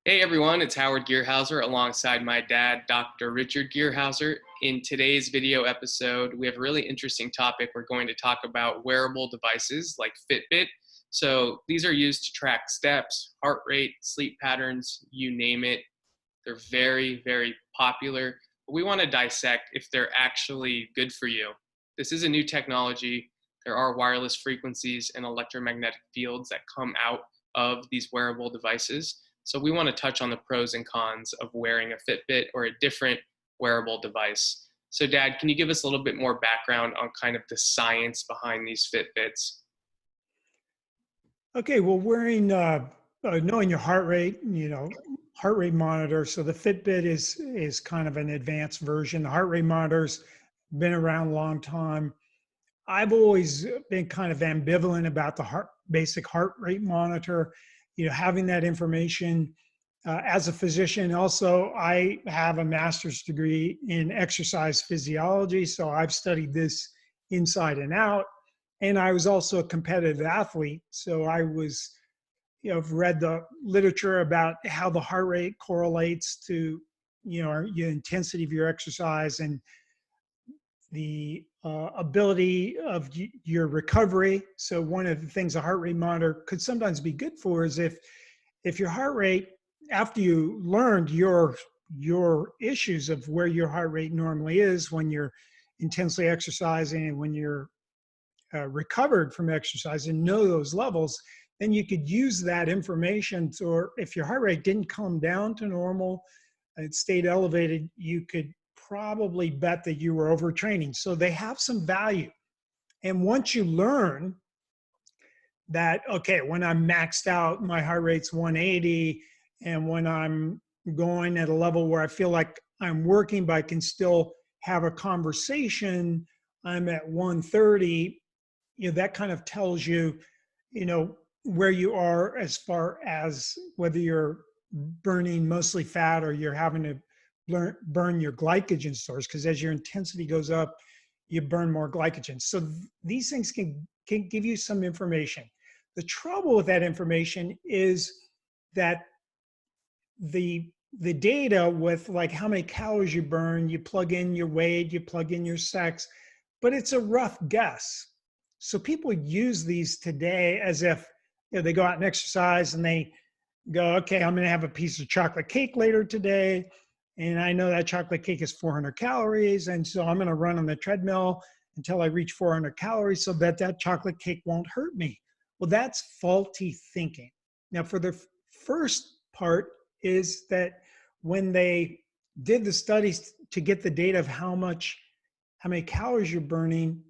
Hey everyone, it's Howard Gearhauser alongside my dad, Dr. Richard Gearhauser. In today's video episode, we have a really interesting topic. We're going to talk about wearable devices like Fitbit. So these are used to track steps, heart rate, sleep patterns, you name it. They're very, very popular. But we want to dissect if they're actually good for you. This is a new technology. There are wireless frequencies and electromagnetic fields that come out of these wearable devices. So we want to touch on the pros and cons of wearing a Fitbit or a different wearable device. So Dad, can you give us a little bit more background on kind of the science behind these Fitbits? Okay, well, knowing your heart rate, heart rate monitor. So the Fitbit is kind of an advanced version. The heart rate monitor's been around a long time. I've always been kind of ambivalent about the basic heart rate monitor. Having that information as a physician. Also, I have a master's degree in exercise physiology, so I've studied this inside and out. And I was also a competitive athlete, so I've read the literature about how the heart rate correlates to, your intensity of your exercise and the ability of your recovery. So one of the things a heart rate monitor could sometimes be good for is if your heart rate, after you learned your issues of where your heart rate normally is when you're intensely exercising and when you're recovered from exercise and know those levels, then you could use that information. Or if your heart rate didn't come down to normal, it stayed elevated, you could probably bet that you were overtraining. So they have some value. And once you learn that, okay, when I'm maxed out, my heart rate's 180, and when I'm going at a level where I feel like I'm working, but I can still have a conversation, I'm at 130, that kind of tells you, where you are as far as whether you're burning mostly fat or you're having to burn your glycogen stores, because as your intensity goes up, you burn more glycogen. So these things can give you some information. The trouble with that information is that the data with like how many calories you burn, you plug in your weight, you plug in your sex, but it's a rough guess. So people use these today as if they go out and exercise and they go, okay, I'm going to have a piece of chocolate cake later today. And I know that chocolate cake is 400 calories. And so I'm going to run on the treadmill until I reach 400 calories so that that chocolate cake won't hurt me. Well, that's faulty thinking. Now, for the first part is that when they did the studies to get the data of how many calories you're burning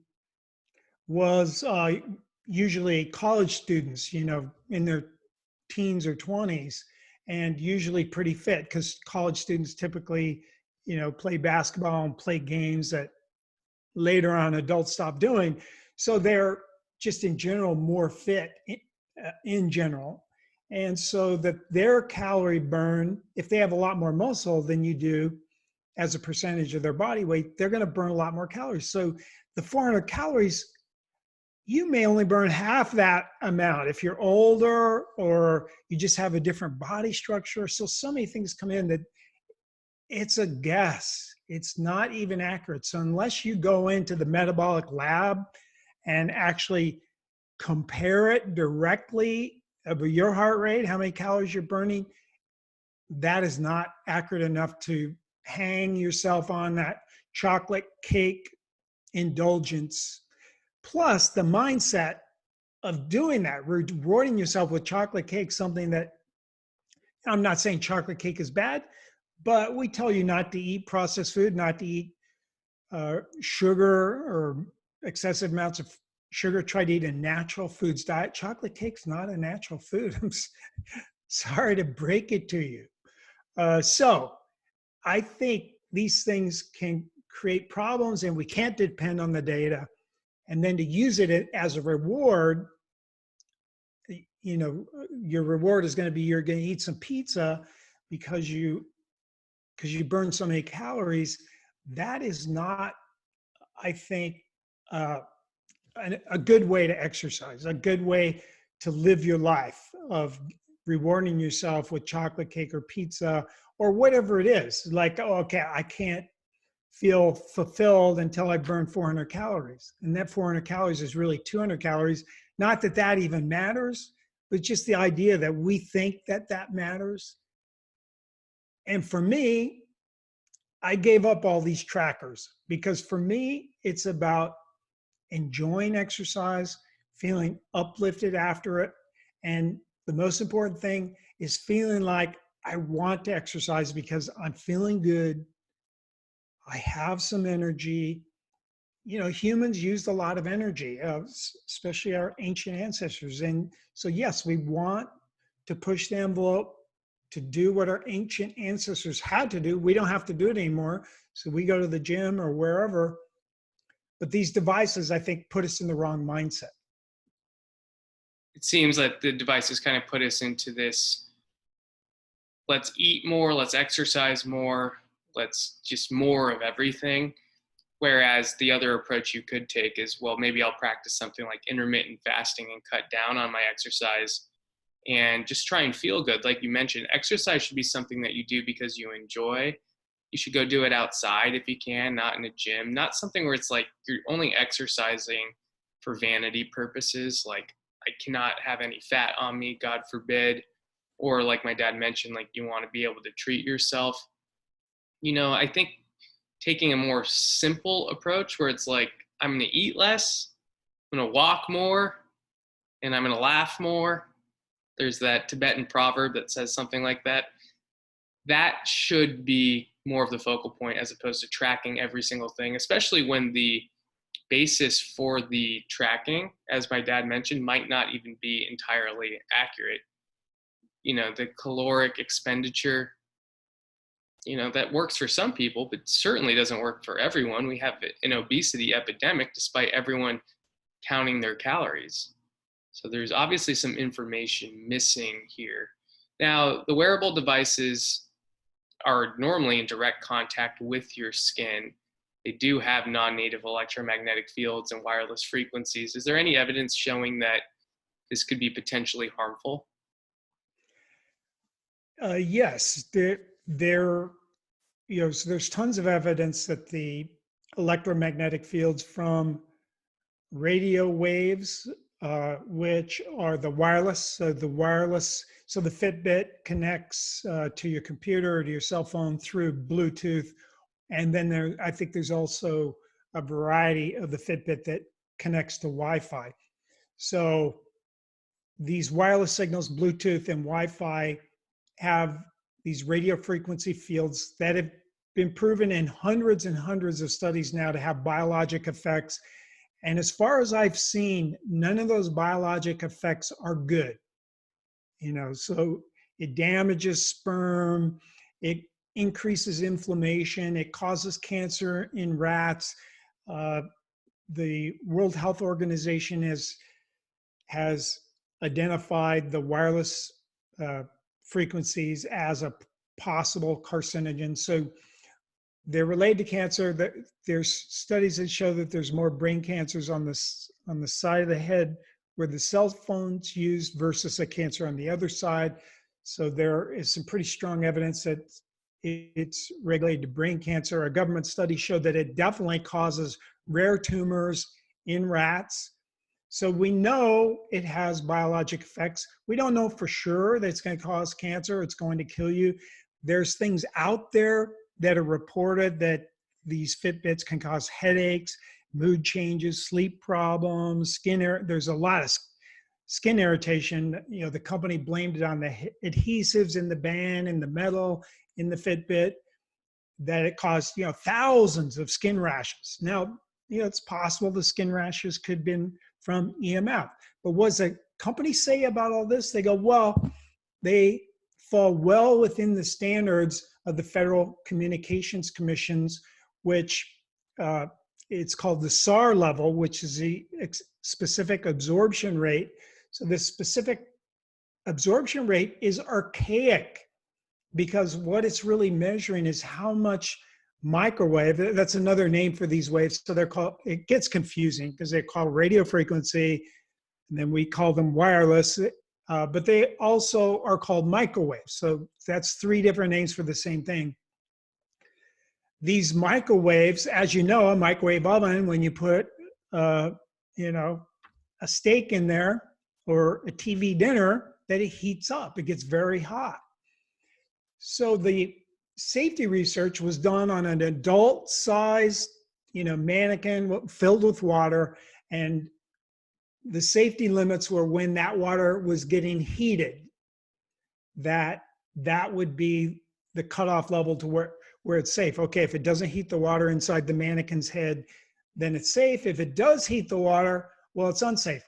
was usually college students, in their teens or 20s, and usually pretty fit because college students typically, play basketball and play games that later on adults stop doing. So they're just in general more fit in general. And so that their calorie burn, if they have a lot more muscle than you do as a percentage of their body weight, they're going to burn a lot more calories. So the 400 calories, you may only burn half that amount if you're older or you just have a different body structure. So many things come in that it's a guess. It's not even accurate. So unless you go into the metabolic lab and actually compare it directly of your heart rate, how many calories you're burning, that is not accurate enough to hang yourself on that chocolate cake indulgence. Plus the mindset of doing that, rewarding yourself with chocolate cake, something that, I'm not saying chocolate cake is bad, but we tell you not to eat processed food, not to eat sugar or excessive amounts of sugar. Try to eat a natural foods diet. Chocolate cake's not a natural food. I'm sorry to break it to you. So I think these things can create problems, and we can't depend on the data. And then to use it as a reward, your reward is going to be you're going to eat some pizza because you burn so many calories. That is not, I think, a good way to exercise, a good way to live your life of rewarding yourself with chocolate cake or pizza or whatever it is. Like, oh, okay, I can't feel fulfilled until I burn 400 calories. And that 400 calories is really 200 calories. Not that that even matters, but just the idea that we think that that matters. And for me, I gave up all these trackers because for me, it's about enjoying exercise, feeling uplifted after it. And the most important thing is feeling like I want to exercise because I'm feeling good. I have some energy. You know, humans used a lot of energy, especially our ancient ancestors. And so, yes, we want to push the envelope to do what our ancient ancestors had to do. We don't have to do it anymore. So we go to the gym or wherever. But these devices, I think, put us in the wrong mindset. It seems that the devices kind of put us into this, let's eat more, let's exercise more, let's just more of everything. Whereas the other approach you could take is, well, maybe I'll practice something like intermittent fasting and cut down on my exercise and just try and feel good. Like you mentioned, exercise should be something that you do because you enjoy. You should go do it outside if you can, not in a gym, not something where it's like you're only exercising for vanity purposes. Like, I cannot have any fat on me, God forbid. Or like my dad mentioned, like you want to be able to treat yourself. You know, I think taking a more simple approach where it's like, I'm going to eat less, I'm going to walk more, and I'm going to laugh more. There's that Tibetan proverb that says something like that. That should be more of the focal point as opposed to tracking every single thing, especially when the basis for the tracking, as my dad mentioned, might not even be entirely accurate. You know, the caloric expenditure, you know, that works for some people, but certainly doesn't work for everyone. We have an obesity epidemic despite everyone counting their calories. So there's obviously some information missing here. Now, the wearable devices are normally in direct contact with your skin. They do have non-native electromagnetic fields and wireless frequencies. Is there any evidence showing that this could be potentially harmful? Yes, you know, so there's tons of evidence that the electromagnetic fields from radio waves, which are the wireless, so the Fitbit connects to your computer or to your cell phone through Bluetooth. And then I think there's also a variety of the Fitbit that connects to Wi-Fi. So these wireless signals, Bluetooth and Wi-Fi, have these radio frequency fields that have been proven in hundreds and hundreds of studies now to have biologic effects. And as far as I've seen, none of those biologic effects are good. You know, so it damages sperm, it increases inflammation, it causes cancer in rats. The World Health Organization has identified the wireless frequencies as a possible carcinogen. So they're related to cancer. There's studies that show that there's more brain cancers on the side of the head where the cell phone's used versus a cancer on the other side. So there is some pretty strong evidence that it's regulated to brain cancer. A government study showed that it definitely causes rare tumors in rats. So we know it has biologic effects. We don't know for sure that it's going to cause cancer, it's going to kill you. There's things out there that are reported that these Fitbits can cause headaches, mood changes, sleep problems, there's a lot of skin irritation. You know, the company blamed it on the adhesives in the band and the metal in the Fitbit, that it caused, you know, thousands of skin rashes. Now, you know, it's possible the skin rashes could have been from EMF. But what does the company say about all this? They go, well, they fall well within the standards of the Federal Communications Commissions, which it's called the SAR level, which is the specific absorption rate. So this specific absorption rate is archaic because what it's really measuring is how much microwave, that's another name for these waves. So they're called, it gets confusing because they're called radio frequency, and then we call them wireless. but they also are called microwaves. So that's three different names for the same thing. These microwaves, as you know, a microwave oven, when you put, you know, a steak in there or a TV dinner, that it heats up. It gets very hot. So the safety research was done on an adult-sized, mannequin filled with water, and the safety limits were when that water was getting heated, that would be the cutoff level to where it's safe. Okay, if it doesn't heat the water inside the mannequin's head, then it's safe. If it does heat the water, well, it's unsafe.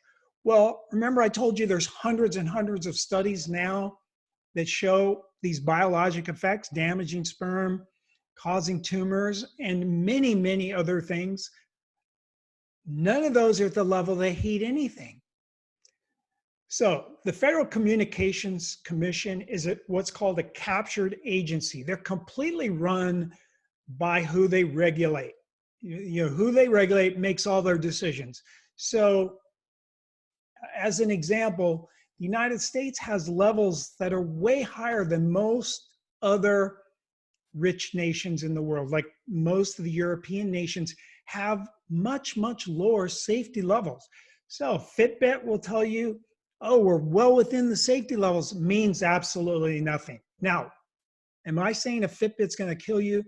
Well, remember I told you there's hundreds and hundreds of studies now that show these biologic effects, damaging sperm, causing tumors, and many, many other things. None of those are at the level they heat anything. So the Federal Communications Commission is what's called a captured agency. They're completely run by who they regulate. Who they regulate makes all their decisions. So as an example, the United States has levels that are way higher than most other rich nations in the world. Like most of the European nations have much, much lower safety levels. So Fitbit will tell you, oh, we're well within the safety levels, means absolutely nothing. Now, am I saying a Fitbit's going to kill you?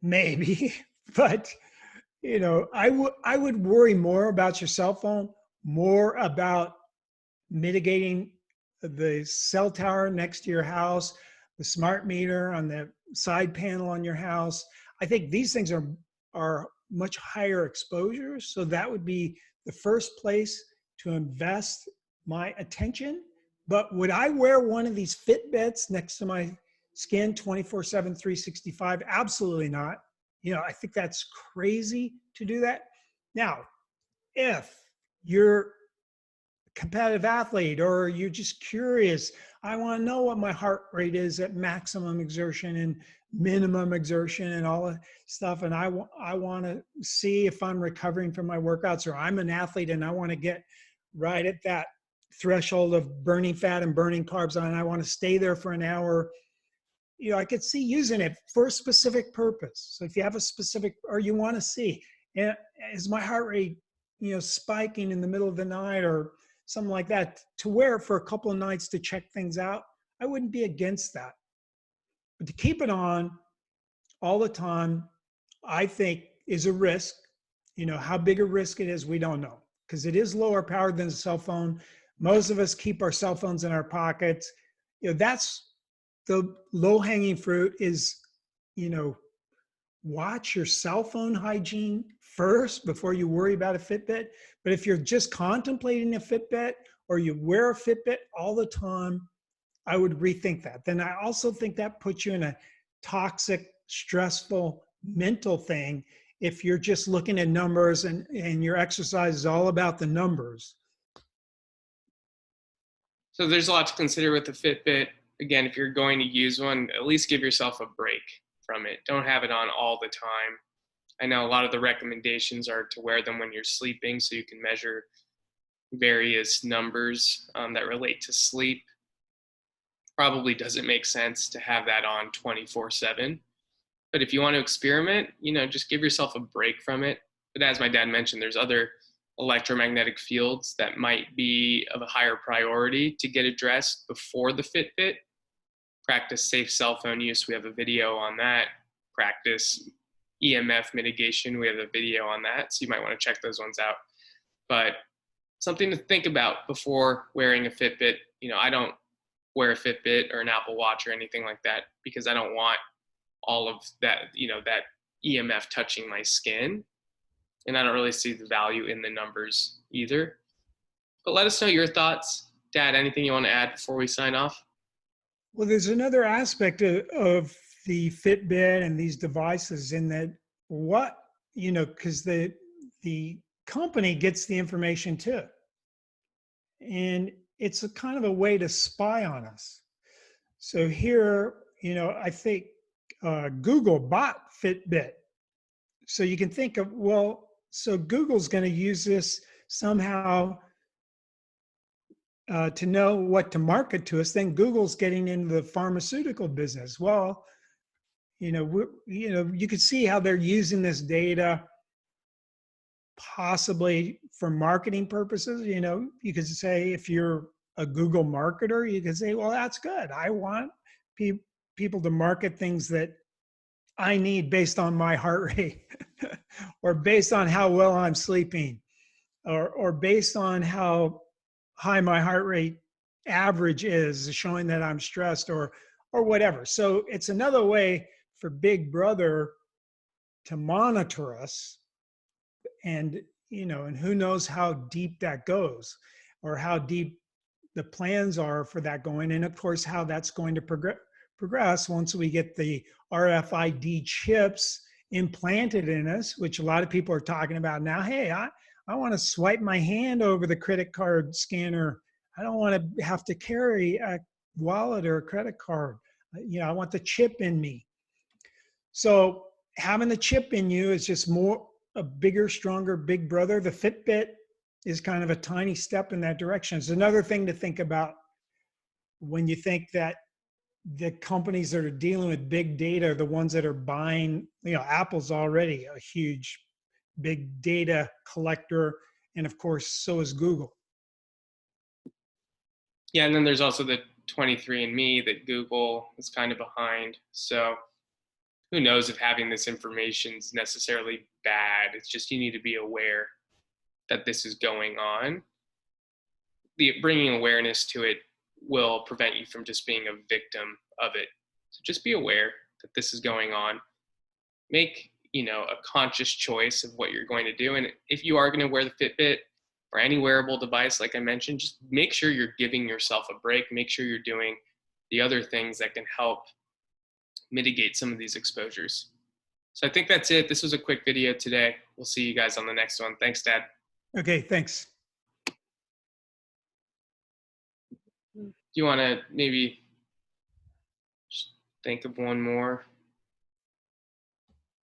Maybe, but I would worry more about your cell phone, more about mitigating the cell tower next to your house, the smart meter on the side panel on your house. I think these things are much higher exposures. So that would be the first place to invest my attention. But would I wear one of these Fitbits next to my skin 24/7, 365? Absolutely not. I think that's crazy to do that. Now, if you're competitive athlete or you're just curious, I want to know what my heart rate is at maximum exertion and minimum exertion and all that stuff, and I want to see if I'm recovering from my workouts, or I'm an athlete and I want to get right at that threshold of burning fat and burning carbs, and I want to stay there for an hour. I could see using it for a specific purpose. So if you have a specific, or you want to see, is my heart rate spiking in the middle of the night or something like that, to wear it for a couple of nights to check things out, I wouldn't be against that. But to keep it on all the time, I think is a risk. How big a risk it is, we don't know, because it is lower powered than a cell phone. Most of us keep our cell phones in our pockets. That's the low-hanging fruit is, watch your cell phone hygiene first before you worry about a Fitbit. But if you're just contemplating a Fitbit or you wear a Fitbit all the time, I would rethink that. Then I also think that puts you in a toxic, stressful mental thing if you're just looking at numbers and your exercise is all about the numbers. So there's a lot to consider with the Fitbit. Again, if you're going to use one, at least give yourself a break from it. Don't have it on all the time. I know a lot of the recommendations are to wear them when you're sleeping so you can measure various numbers that relate to sleep. Probably doesn't make sense to have that on 24/7. But if you want to experiment, just give yourself a break from it. But as my dad mentioned, there's other electromagnetic fields that might be of a higher priority to get addressed before the Fitbit. Practice safe cell phone use. We have a video on that. Practice EMF mitigation. We have a video on that. So you might want to check those ones out. But something to think about before wearing a Fitbit. I don't wear a Fitbit or an Apple Watch or anything like that because I don't want all of that, that EMF touching my skin. And I don't really see the value in the numbers either. But let us know your thoughts. Dad, anything you want to add before we sign off? Well, there's another aspect of the Fitbit and these devices in that because the company gets the information too. And it's a kind of a way to spy on us. So here, I think Google bought Fitbit. So you can think of, so Google's going to use this somehow to know what to market to us. Then Google's getting into the pharmaceutical business. Well, you could see how they're using this data possibly for marketing purposes. You could say if you're a Google marketer, you could say, well, that's good. I want people to market things that I need based on my heart rate or based on how well I'm sleeping or based on how high my heart rate average is, showing that I'm stressed or whatever. So it's another way for Big Brother to monitor us, and and who knows how deep that goes or how deep the plans are for that going, and of course how that's going to progress once we get the RFID chips implanted in us, which a lot of people are talking about now. Hey, I want to swipe my hand over the credit card scanner. I don't want to have to carry a wallet or a credit card. I want the chip in me. So having the chip in you is just a bigger, stronger Big Brother. The Fitbit is kind of a tiny step in that direction. It's another thing to think about when you think that the companies that are dealing with big data are the ones that are buying. Apple's already a huge big data collector, and of course so is Google. Yeah, and then there's also the 23andMe that Google is kind of behind. So who knows if having this information is necessarily bad. It's just you need to be aware that this is going on. Bringing awareness to it will prevent you from just being a victim of it. So just be aware that this is going on. Make a conscious choice of what you're going to do. And if you are going to wear the Fitbit or any wearable device, like I mentioned, just make sure you're giving yourself a break. Make sure you're doing the other things that can help mitigate some of these exposures. So I think that's it. This was a quick video today. We'll see you guys on the next one. Thanks, Dad. Okay, thanks. Do you want to maybe think of one more?